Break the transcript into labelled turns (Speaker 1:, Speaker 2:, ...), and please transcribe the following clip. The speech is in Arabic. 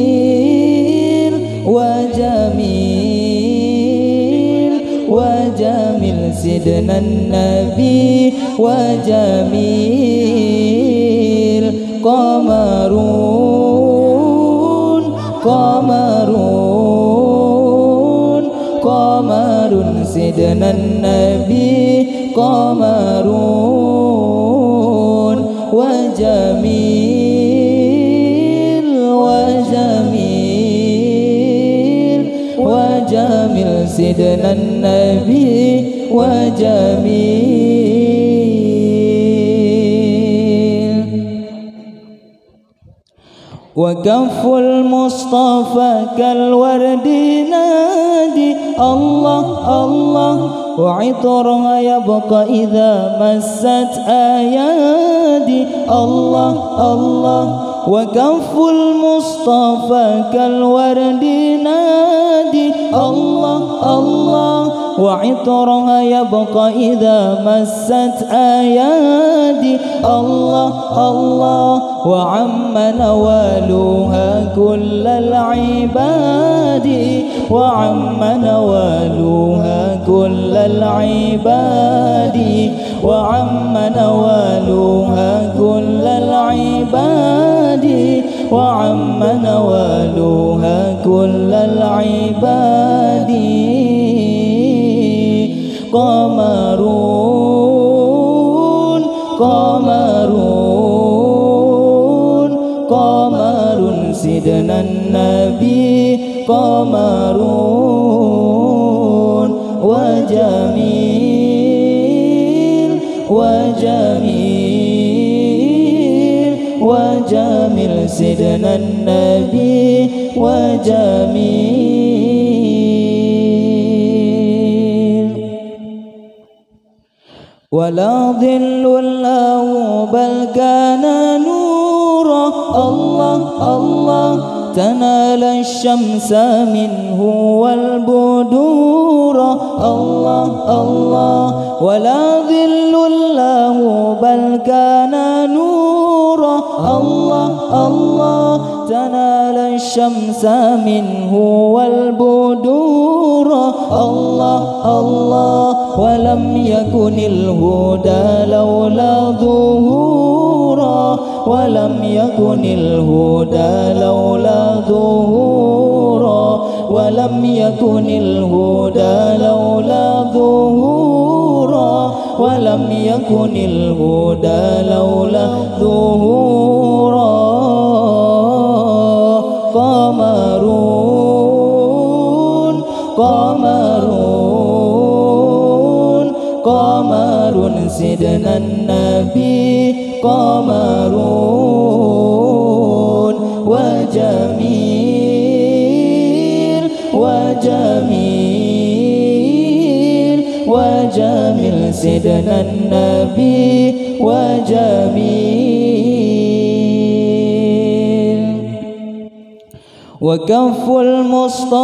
Speaker 1: وجميل وجميل وجميل سيدنا النبي وجميل قمرون قمرون قمر سيدنا النبي قمرون وجميل وجميل وجميل سيدنا النبي وجميل وكف المصطفى كالورد نادي الله الله وعطرها يبقى إذا مست أيادي الله الله وكف المصطفى كالورد نادي الله الله وعطرها يبقى إذا مست أيادي الله الله وعم نوالها كل العباد وعم نوالها كل العباد وعم نوالها كل العباد وعم نوالها كل العباد قمرون قمرون قمر سيدنا النبي قمرون وجميل وجميل وجميل سيدنا النبي وجميل ولا ظل له بل كان نورا الله الله تنال الشمس منه والبدور الله الله ولا ظل له بل كان نورا الله الله تنال الشمس منه والبدور الله الله ولم يكن الهدى لولا ظهورا ولم يكن الهدى لولا ظهورا ولم يكن الهدى لولا ظهورا ولم يكن الهدى لولا ظهورا قمرون قمرون قمر سيدنا النبي قمرون وجميل وجميل وجميل سيدنا النبي وجميل وكف المصطفى